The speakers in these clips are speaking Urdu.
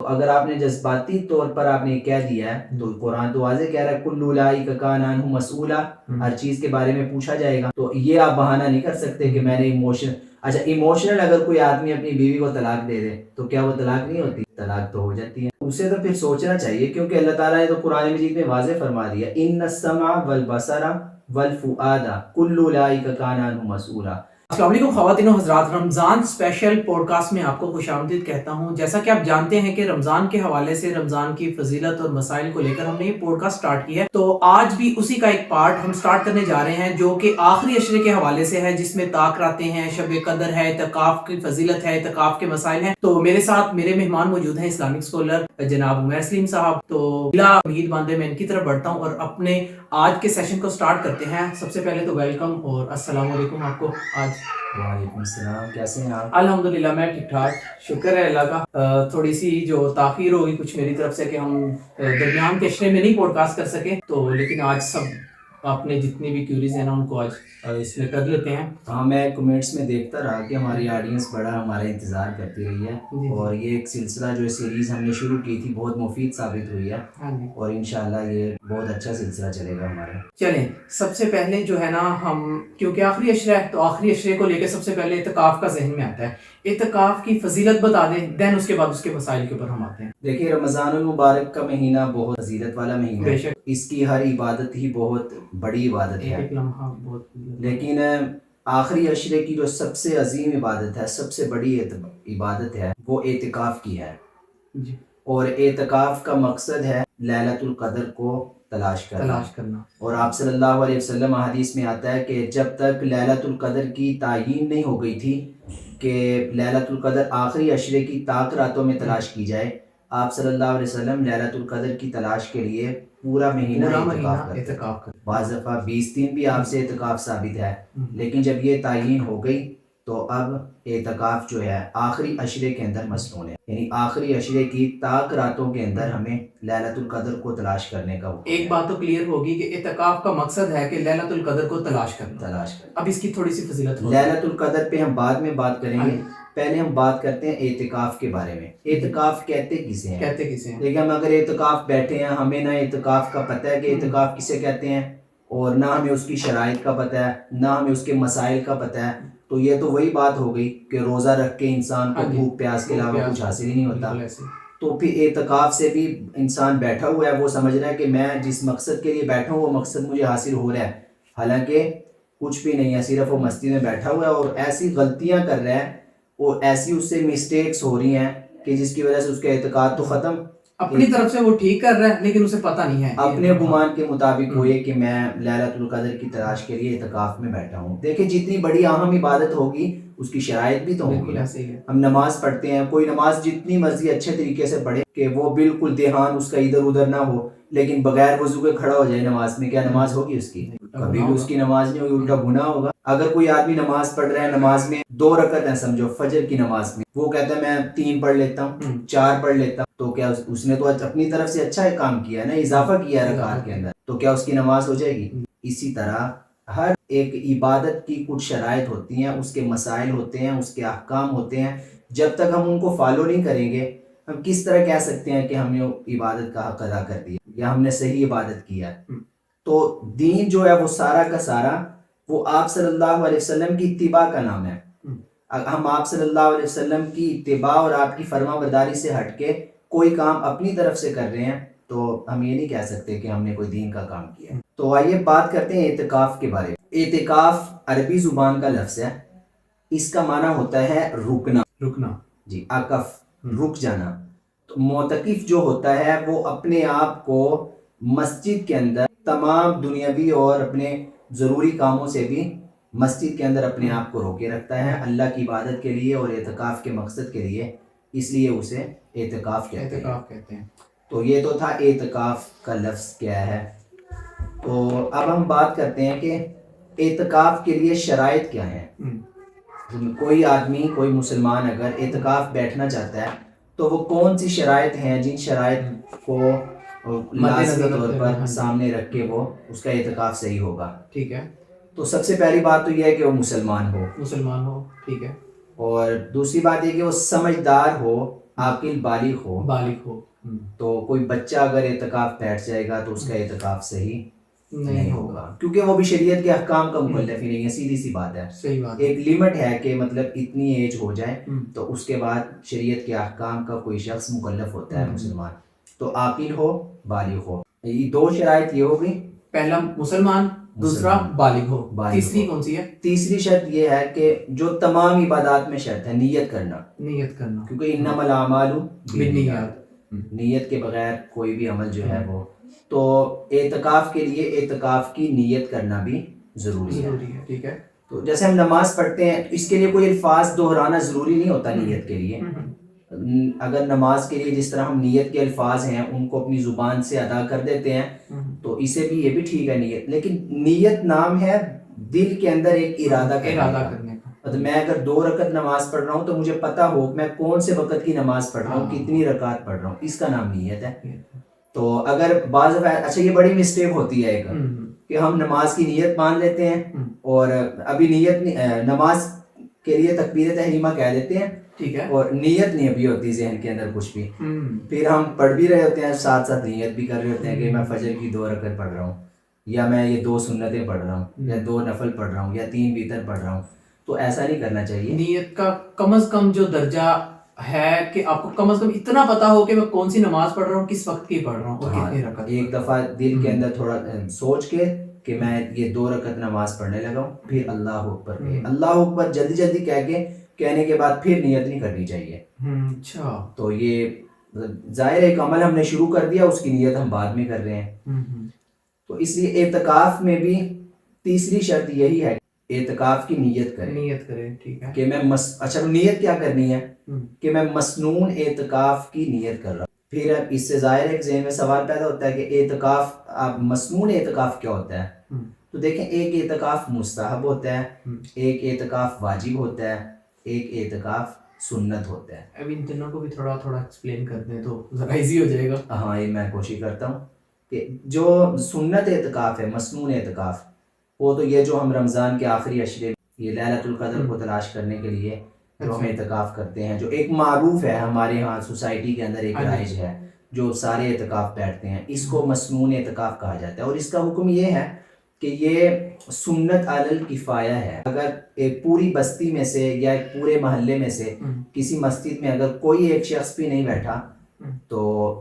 اگر آپ نے جذباتی طور پر آپ نے کہہ دیا ہے تو قرآن تو واضح کہہ رہا ہے کل اولئک کان عنہ مسئولا، ہر چیز کے بارے میں پوچھا جائے گا. تو یہ آپ بہانہ نہیں کر سکتے کہ میں نے اچھا ایموشنل اگر کوئی آدمی اپنی بیوی کو طلاق دے دے تو کیا وہ طلاق نہیں ہوتی؟ طلاق تو ہو جاتی ہے. اسے تو پھر سوچنا چاہیے، کیونکہ اللہ تعالیٰ نے تو قرآن مجید میں واضح فرما دیا ان السمع والبصر والفؤاد کل اولئک کان عنہ مسئولا. السلام علیکم خواتین و حضرات، رمضان اسپیشل پوڈ کاسٹ میں آپ کو خوش آمدید کہتا ہوں. جیسا کہ آپ جانتے ہیں کہ رمضان کے حوالے سے رمضان کی فضیلت اور مسائل کو لے کر ہم نے یہ پوڈ کاسٹ سٹارٹ کی ہے. تو آج بھی اسی کا ایک پارٹ ہم سٹارٹ کرنے جا رہے ہیں جو کہ آخری عشرے کے حوالے سے ہے، جس میں طاق راتیں ہیں، شب قدر ہے، اعتکاف کی فضیلت ہے، اعتکاف کے مسائل ہیں. تو میرے ساتھ میرے مہمان موجود ہیں اسلامک اسکالر جناب عمیر سلیم صاحب. تو بلا امید باندھے میں ان کی طرف بڑھتا ہوں اور اپنے آج کے سیشن کو سٹارٹ کرتے ہیں. سب سے پہلے تو ویلکم اور السلام علیکم آپ کو. آج وعلیکم السلام، کیسے ہیں آپ؟ الحمدللہ میں ٹھیک ٹھاک، شکر ہے اللہ کا. تھوڑی سی جو تاخیر ہوگی کچھ میری طرف سے کہ ہم درمیان کے عشرے میں نہیں پوڈ کاسٹ کر سکے، تو لیکن آج سب آپ نے جتنی بھی کیوریز ہیں نا ان کو آج اس میں کر لیتے ہیں. ہاں میں کمنٹس میں دیکھتا رہا کہ ہماری آڈینس بڑا ہمارا انتظار کرتی رہی ہے، اور یہ ایک سلسلہ جو سیریز ہم نے شروع کی تھی بہت مفید ثابت ہوئی ہے، اور انشاءاللہ یہ بہت اچھا سلسلہ چلے گا ہمارا. چلیں سب سے پہلے جو ہے نا ہم کیونکہ آخری عشرہ ہے تو آخری عشرے کو لے کے سب سے پہلے اعتکاف کا ذہن میں آتا ہے. اعتکاف کی فضیلت بتا دیں، دین اس کے بعد اس کے مسائل کے اوپر ہم آتے ہیں. دیکھیے رمضان المبارک کا مہینہ بہت فضیلت والا مہینہ بے ہے، شک اس کی ہر عبادت ہی بہت بڑی عبادت ہے، ایک لمحہ بہت. لیکن آخری عشرے کی جو سب سے عظیم عبادت ہے، سب سے بڑی عبادت ہے، وہ اعتکاف کی ہے. جی. اور اعتکاف کا مقصد ہے لیلۃ القدر کو تلاش کرنا. اور آپ صلی اللہ علیہ وسلم حدیث میں آتا ہے کہ جب تک لیلۃ القدر کی تعیین نہیں ہو گئی تھی کہ لیلۃ القدر آخری عشرے کی طاق راتوں میں تلاش کی جائے، آپ صلی اللہ علیہ وسلم لیلۃ القدر کی تلاش کے لیے پورا مہینہ اعتکاف کرتے. بعض دفعہ 20 دن بھی آپ سے اعتکاف ثابت ہے، لیکن جب یہ تعیین ہو گئی تو اب اعتکاف جو ہے آخری عشرے کے اندر مصنون ہے، یعنی آخری عشرے کی طاق راتوں کے اندر ہمیں لیلۃ القدر کو تلاش کرنے کا حکم ہے. ایک بات تو کلیئر ہوگی کہ اعتکاف کا مقصد ہے کہ لیلۃ القدر کو تلاش کرنا. اب اس کی تھوڑی سی فضیلت لیلۃ القدر پہ ہم بعد میں بات کریں گے، پہلے ہم بات کرتے ہیں اعتکاف کے بارے میں. اعتکاف کہتے کسے ہیں؟ لیکن ہم اگر اعتکاف بیٹھے ہیں، ہمیں نہ اعتکاف کا پتہ ہے کہ اعتکاف کسے کہتے ہیں، اور نہ ہمیں اس کی شرائط کا پتہ ہے، نہ ہمیں اس کے مسائل کا پتہ ہے، تو یہ تو وہی بات ہو گئی کہ روزہ رکھ کے انسان کو بھوک پیاس کے علاوہ کچھ حاصل ہی نہیں ہوتا. تو پھر اعتکاف سے بھی انسان بیٹھا ہوا ہے، وہ سمجھ رہا ہے کہ میں جس مقصد کے لیے بیٹھا ہوں وہ مقصد مجھے حاصل ہو رہا ہے، حالانکہ کچھ بھی نہیں ہے، صرف وہ مسجد میں بیٹھا ہوا ہے اور ایسی غلطیاں کر رہا ہے، اور ایسی اس سے مسٹیکس ہو رہی ہیں کہ جس کی وجہ سے اس کا اعتقاد تو ختم، اپنی طرف سے وہ ٹھیک کر رہا ہے لیکن اسے پتہ نہیں ہے، اپنے گمان کے مطابق وہ یہ کہ میں لیلۃ القدر کی تلاش کے لیے اعتکاف میں بیٹھا ہوں. دیکھیں جتنی بڑی اہم عبادت ہوگی اس کی شرائط بھی تو ہوگی. ہم نماز پڑھتے ہیں، کوئی نماز جتنی مرضی اچھے طریقے سے پڑھے کہ وہ بالکل دھیان اس کا ادھر ادھر نہ ہو، لیکن بغیر وضو کے کھڑا ہو جائے نماز میں، کیا نماز ہوگی اس کی؟ کبھی بھی اس کی نماز نہیں ہوگی، الٹا گناہ ہوگا. اگر کوئی آدمی نماز پڑھ رہا ہے، نماز میں 2 رکعت ہیں سمجھو فجر کی نماز میں، وہ کہتا ہے میں 3 پڑھ لیتا ہوں، 4 پڑھ لیتا ہوں، تو کیا اس نے تو اپنی طرف سے اچھا کام کیا ہے نا، اضافہ کیا ہے رکعات کے اندر، تو کیا اس کی نماز ہو جائے گی؟ اسی طرح ہر ایک عبادت کی کچھ شرائط ہوتی ہیں، اس کے مسائل ہوتے ہیں، اس کے احکام ہوتے ہیں. جب تک ہم ان کو فالو نہیں کریں گے ہم کس طرح کہہ سکتے ہیں کہ ہم نے عبادت کا حق ادا کر دیا یا ہم نے صحیح عبادت کیا؟ تو دین جو ہے وہ سارا کا سارا وہ آپ صلی اللہ علیہ وسلم کی اتباع کا نام ہے. ہم آپ صلی اللہ علیہ وسلم کی اتباع اور آپ کی فرما برداری سے ہٹ کے کوئی کام اپنی طرف سے کر رہے ہیں تو ہم یہ نہیں کہہ سکتے کہ ہم نے کوئی دین کا کام کیا. تو آئیے بات کرتے ہیں اعتکاف کے بارے میں. اعتکاف عربی زبان کا لفظ ہے، اس کا معنی ہوتا ہے رکنا. جی، عکف، رک جانا. تو معتکف جو ہوتا ہے وہ اپنے آپ کو مسجد کے اندر تمام دنیاوی اور اپنے ضروری کاموں سے بھی مسجد کے اندر اپنے آپ کو روکے رکھتا ہے اللہ کی عبادت کے لیے اور اعتکاف کے مقصد کے لیے، اس لیے اسے اعتکاف کہتے ہیں. تو یہ تو تھا اعتکاف کا لفظ کیا ہے. تو اب ہم بات کرتے ہیں کہ اعتکاف کے لیے شرائط کیا ہیں. کوئی آدمی، کوئی مسلمان اگر اعتکاف بیٹھنا چاہتا ہے تو وہ کون سی شرائط ہیں جن شرائط کو لازمی طور پر سامنے رکھ کے وہ اس کا اعتکاف صحیح ہوگا؟ ٹھیک ہے. تو سب سے پہلی بات تو یہ ہے کہ وہ مسلمان ہو. ٹھیک ہے. اور دوسری بات یہ کہ وہ سمجھدار ہو، عاقل بالغ ہو. تو کوئی بچہ اگر اعتکاف بیٹھ جائے گا تو اس کا اعتکاف صحیح نہیں ہوگا، کیونکہ وہ بھی شریعت کے احکام کا مکلف ہی نہیں ہے. سیدھی سی بات ہے. ایک لمٹ ہے کہ مطلب اتنی ایج ہو جائے تو اس کے بعد شریعت کے احکام کا کوئی شخص مکلف ہوتا ہے مسلمان. تو عاقل ہو بالغ ہو. یہ دو شرائط یہ ہو گئی، پہلا مسلمان، دوسرا بالغ ہو. تیسری کون سی ہے؟ تیسری شرط یہ ہے کہ جو تمام عبادات میں شرط ہے، نیت کرنا. کیونکہ انما الاعمال بالنیات، نیت کے بغیر کوئی بھی عمل جو ہے وہ. تو اعتکاف کے لیے اعتکاف کی نیت کرنا بھی ضروری ہے. ٹھیک ہے. تو جیسے ہم نماز پڑھتے ہیں، اس کے لیے کوئی الفاظ دہرانا ضروری نہیں ہوتا نیت کے لیے. اگر نماز کے لیے جس طرح ہم نیت کے الفاظ ہیں ان کو اپنی زبان سے ادا کر دیتے ہیں تو اسے بھی یہ بھی ٹھیک ہے نیت. لیکن نیت نام ہے دل کے اندر ایک ارادہ کرنے کا. مطلب میں اگر 2 رکعت نماز پڑھ رہا ہوں تو مجھے پتا ہو میں کون سے وقت کی نماز پڑھ رہا ہوں، کتنی رکعت پڑھ رہا ہوں، اس کا نام نیت ہے. تو اگر بعض اچھا یہ بڑی مسٹیک ہوتی ہے ایک کہ ہم نماز کی نیت مان لیتے ہیں اور ابھی نماز کے لیے تکبیر تحریمہ کہہ دیتے ہیں، ٹھیک ہے، اور نیت نہیں ابھی ہوتی ذہن کے اندر کچھ بھی. پھر ہم پڑھ بھی رہے ہوتے ہیں، ساتھ ساتھ نیت بھی کر رہے ہوتے ہیں کہ میں فجر کی 2 رکعت پڑھ رہا ہوں، یا میں یہ 2 سنتیں پڑھ رہا ہوں، یا 2 نفل پڑھ رہا ہوں، یا 3 وتر پڑھ رہا ہوں. تو ایسا نہیں کرنا چاہیے. نیت کا کم از کم جو درجہ ہے کہ آپ کو کم از کم اتنا پتا ہو کہ میں کون سی نماز پڑھ رہا ہوں، کس وقت کی پڑھ رہا ہوں اور کتنی رکعت. ایک دفعہ دل کے اندر تھوڑا سوچ کے کہ میں یہ 2 رکعت نماز پڑھنے لگا ہوں، پھر اللہ اکبر کہے. اللہ اکبر جلدی جلدی کہنے کے بعد پھر نیت نہیں کرنی چاہیے. اچھا. تو یہ ظاہر ایک عمل ہم نے شروع کر دیا، اس کی نیت ہم بعد میں کر رہے ہیں. تو اس لیے اعتکاف میں بھی تیسری شرط یہی ہے، اعتکاف کی نیت کریں. ٹھیک ہے. کہ میں اچھا نیت کیا کرنی ہے کہ میں مسنون اعتکاف کی نیت کر رہا ہوں. پھر اس سے ظاہر ایک ذہن میں سوال پیدا ہوتا ہے کہ اعتکاف مسنون اعتکاف کیا ہوتا ہے. تو دیکھیں، ایک اعتکاف مستحب ہوتا ہے، ایک اعتکاف واجب ہوتا ہے، ایک اعتکاف سنت ہوتا ہے. اب ان تینوں کو بھی تھوڑا ایکسپلین کر دیں تو ذرا ایزی ہو جائے گا. ہاں، یہ میں کوشش کرتا ہوں کہ جو سنت اعتکاف ہے، مسنون اعتکاف، وہ تو یہ جو ہم رمضان کے آخری عشرے یہ لیلۃ القدر کو تلاش کرنے کے لیے جو ہم اعتکاف کرتے ہیں، جو ایک معروف ہے ہمارے ہاں سوسائٹی کے اندر، ایک رائج ہے جو سارے اعتکاف بیٹھتے ہیں، اس کو مسنون اعتکاف کہا جاتا ہے. اور اس کا حکم یہ ہے کہ یہ سنت علی الکفایہ ہے. اگر ایک پوری بستی میں سے یا ایک پورے محلے میں سے کسی مسجد میں اگر کوئی ایک شخص بھی نہیں بیٹھا تو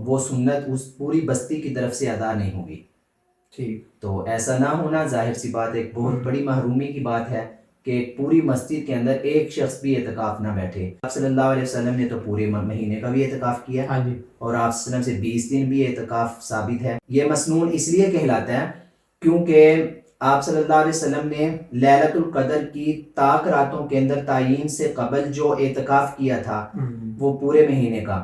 وہ سنت اس پوری بستی کی طرف سے ادا نہیں ہوگی. تو ایسا نہ ہونا ظاہر سی بات ایک بہت بڑی محرومی کی بات ہے کہ پوری مسجد کے اندر ایک شخص بھی اعتکاف نہ بیٹھے. آپ صلی اللہ علیہ وسلم نے تو پورے مہینے کا بھی اعتکاف کیا، اور آپ صلی اللہ علیہ وسلم سے 20 دن بھی اعتکاف ثابت ہے. یہ مسنون اس لیے کہلاتا ہے کیونکہ آپ صلی اللہ علیہ وسلم نے لیلۃ القدر کی طاق راتوں کے اندر تعین سے قبل جو اعتکاف کیا تھا وہ پورے مہینے کا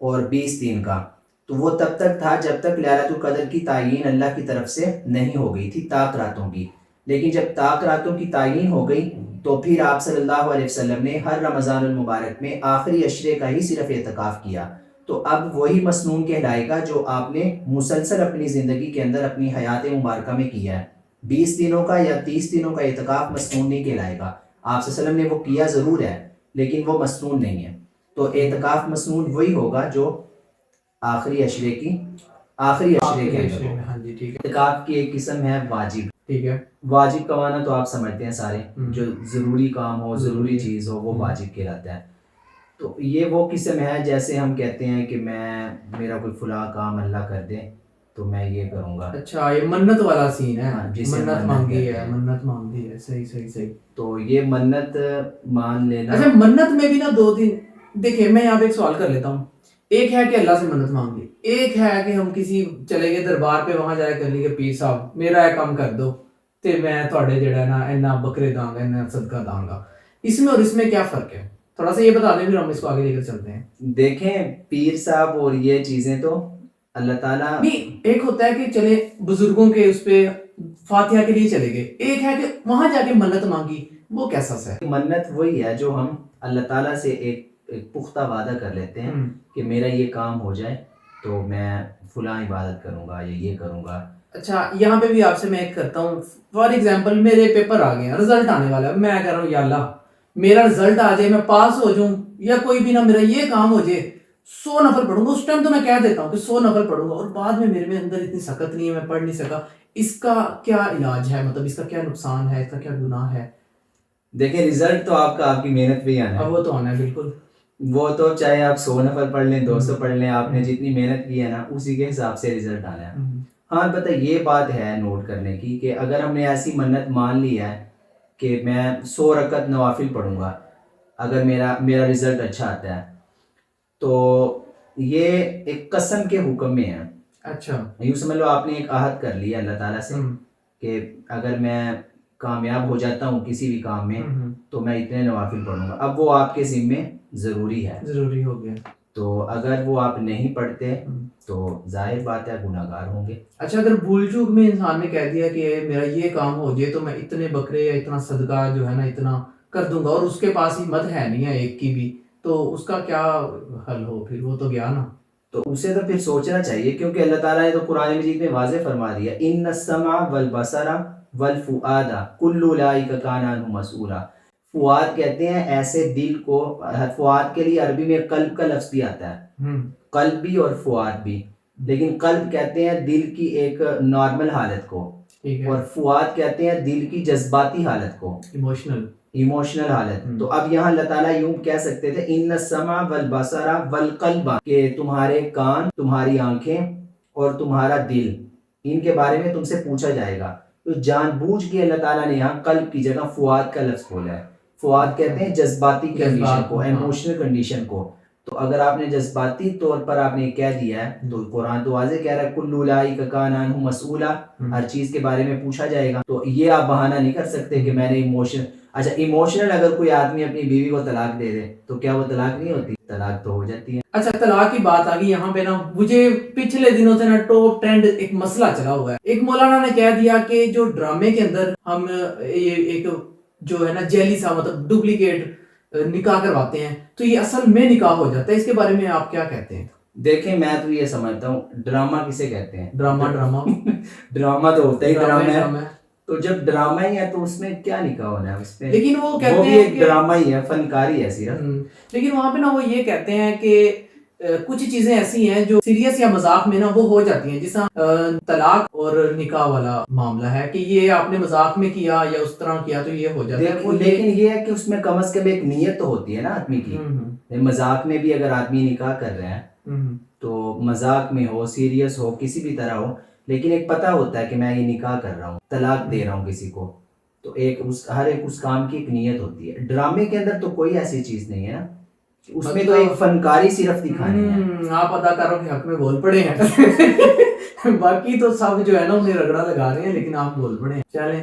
اور 20 دن کا، تو وہ تب تک تھا جب تک لیلۃ القدر کی تعین اللہ کی طرف سے نہیں ہو گئی تھی طاق راتوں کی. لیکن جب طاق راتوں کی تعین ہو گئی تو پھر آپ صلی اللہ علیہ وسلم نے ہر رمضان المبارک میں آخری عشرے کا ہی صرف اعتکاف کیا. تو اب وہی مسنون کہلائے گا جو آپ نے مسلسل اپنی زندگی کے اندر اپنی حیات مبارکہ میں کیا ہے. 20 دنوں کا یا 30 دنوں کا اعتکاف مسنون نہیں کہلائے گا. آپ صلی اللہ علیہ وسلم نے وہ کیا ضرور ہے لیکن وہ مسنون نہیں ہے. تو اعتکاف مسنون وہی ہوگا جو آخری عشرے کے اندر. اعتکاف کی ایک قسم ہے واجب. ٹھیک ہے. واجب کا معنی تو آپ سمجھتے ہیں سارے، جو ضروری کام ہو، ضروری چیز ہو، وہ واجب کہلاتا ہے. تو یہ وہ قسم ہے جیسے ہم کہتے ہیں کہ میرا کوئی فلاں کام اللہ کر دے تو میں یہ کروں گا. اچھا، یہ منت والا سین ہے. منت مانگی ہے. صحیح. تو یہ منت مان لینا. اچھا، منت میں بھی نا 2 دن. دیکھیں، میں یہاں پہ ایک سوال کر لیتا ہوں. ایک ہے کہ اللہ سے منت مانگ لی، ایک ہے کہ ہم کسی چلے گئے دربار پہ، وہاں جائے کر لی کہ پیر صاحب میرا یہ کام کر دو تے میں تھوڑے جڑا ہے نا اینا بکرے داں گا، اینا صدقہ داں گا. اس میں اور اس میں کیا فرق ہے؟ تھوڑا سا یہ بتا دیں، پھر ہم اس کو آگے لے کر چلتے ہیں. دیکھیں، پیر صاحب اور یہ چیزیں تو اللہ تعالیٰ نہیں، ایک ہوتا ہے کہ چلے بزرگوں کے اس پہ فاتحہ کے لیے چلے گئے، ایک ہے کہ وہاں جا کے منت مانگی. وہ کیسا ہے؟ منت وہی ہے جو ہم اللہ تعالیٰ سے ایک پختہ وعدہ کر لیتے ہیں کہ میرا یہ کام ہو جائے تو میں فلاں عبادت کروں گا یا یہ کروں گا. اچھا، یہاں پہ بھی آپ سے میں ایک کرتا ہوں. فار ایگزامپل میرے پیپر آ گئے ہیں، رزلٹ آنے والا ہے، میں کہہ رہا ہوں یا اللہ میرا رزلٹ آ جائے، میں پاس ہو جاؤں، یا کوئی بھی نہ میرا یہ کام ہو جائے، 100 نفل پڑھوں گا. اس ٹائم تو میں کہہ دیتا ہوں کہ 100 نفل پڑھوں گا اور بعد میں میرے میں اندر اتنی سخت نہیں ہے, میں پڑھ نہیں سکا. اس کا کیا علاج ہے, مطلب اس کا کیا نقصان ہے, اس کا کیا گناہ ہے؟ دیکھیں رزلٹ تو آپ کا آپ کی محنت پہ ہی آنا ہے. وہ تو آنا ہے بالکل. وہ تو چاہے آپ 100 نفل پڑھ لیں 200 پڑھ لیں, آپ نے جتنی محنت کی ہے نا اسی کے حساب سے رزلٹ آنا ہے. ہاں البتہ یہ بات ہے نوٹ کرنے کی کہ اگر ہم نے ایسی منت مان لی ہے کہ میں 100 رکعت نوافل پڑھوں گا اگر میرا رزلٹ اچھا آتا ہے, تو یہ ایک قسم کے حکم میں ہے. اچھا, یوں سمجھ لو آپ نے ایک عہد کر لیا اللہ تعالیٰ سے کہ اگر میں کامیاب ہو جاتا ہوں کسی بھی کام میں تو میں اتنے نوافل پڑھوں گا. اب وہ آپ کے ذمے ضروری ہے, ضروری ہو گیا. تو اگر وہ آپ نہیں پڑھتے تو ظاہر بات ہے گناہ گار ہوں گے. اچھا, اگر بھول چوک میں انسان نے کہہ دیا کہ میرا یہ کام ہو جائے تو میں اتنے بکرے یا اتنا صدقہ جو ہے نا اتنا کر دوں گا, اور اس کے پاس ہمت ہے نہیں ہے ایک کی بھی, تو اس کا کیا حل ہو پھر؟ وہ تو گیا نا. تو اسے تو پھر سوچنا چاہیے, کیونکہ اللہ تعالیٰ نے تو قرآن مجید میں واضح فرما دیا ان السمع والبصر والفؤاد کل اولئک کان عنہ مسئولا. فؤاد کہتے ہیں ایسے دل کو, فؤاد کے لیے عربی میں قلب کا لفظ بھی آتا ہے, قلب بھی اور فؤاد بھی, لیکن قلب کہتے ہیں دل کی ایک نارمل حالت کو, اور فؤاد کہتے ہیں دل کی جذباتی حالت کو, ایموشنل حالت. تو اب یہاں اللہ تعالیٰ یوں کہہ سکتے تھے ان السمع والبصر والقلب, کہ تمہارے کان, تمہاری آنکھیں اور تمہارا دل, ان کے بارے میں تم سے پوچھا جائے گا. تو جان بوجھ کے اللہ تعالیٰ نے یہاں قلب کی جگہ فؤاد کا لفظ بولا ہے. فؤاد کہتے ہیں جذباتی کنڈیشن کو, ایموشنل کنڈیشن کو. تو اگر آپ نے جذباتی طور پر آپ نے کہہ دیا ہے تو قرآن تو واضح کہہ رہا ہے کل اولئک کان عنہ مسئولا, ہر چیز کے بارے میں پوچھا جائے گا. تو یہ آپ بہانہ نہیں کر سکتے کہ میں نے اچھا ایموشنل اگر کوئی آدمی اپنی بیوی کو طلاق دے دے تو کیا وہ طلاق نہیں ہوتی؟ طلاق تو ہو جاتی ہے. اچھا, طلاق کی بات آ گئی یہاں پہ نا, مجھے پچھلے دنوں سے نا ٹاپ ٹرینڈ ایک مسئلہ چلا ہوا ہے. ایک مولانا نے کہہ دیا کہ جو ڈرامے کے اندر ہم ایک جو ہے نا جیلی سا مطلب ڈپلیکیٹ نکاح کرواتے ہیں تو یہ اصل میں نکاح ہو جاتا ہے. اس کے بارے میں آپ کیا کہتے ہیں؟ دیکھیں میں تو یہ سمجھتا ہوں ڈرامہ کسے کہتے ہیں؟ ڈرامہ ڈرامہ تو ہوتا ہی ڈرامہ ہے. تو جب ڈرامہ ہی ہے تو اس میں کیا نکاح ہونا ہے اس میں؟ لیکن وہ کہتے وہ بھی ہیں ایک ڈرامہ ہی ہے, فنکاری ہے صرف. لیکن وہاں پہ نا وہ یہ کہتے ہیں کہ کچھ چیزیں ایسی ہیں جو سیریس یا مذاق میں نا وہ ہو جاتی ہیں, جیسا طلاق اور نکاح والا معاملہ ہے کہ یہ آپ نے مذاق میں کیا یا اس طرح کیا تو یہ ہو جاتا ہے. لیکن یہ ہے کہ اس میں کم از کم ایک نیت تو ہوتی ہے نا آدمی کی. مذاق میں بھی اگر آدمی نکاح کر رہے ہیں تو مذاق میں ہو, سیریس ہو, کسی بھی طرح ہو, لیکن ایک پتہ ہوتا ہے کہ میں یہ نکاح کر رہا ہوں, طلاق دے رہا ہوں کسی کو, تو ہر ایک اس کام کی ایک نیت ہوتی ہے. ڈرامے کے اندر تو کوئی ایسی چیز نہیں ہے نا, اس میں تو ایک فنکاری صرف دکھانی ہے. آپ اداکاروں کے حق میں بول پڑے ہیں باقی تو سب جو ہے نا انہیں رگڑا لگا رہے ہیں, لیکن آپ بول پڑے ہیں. چلیں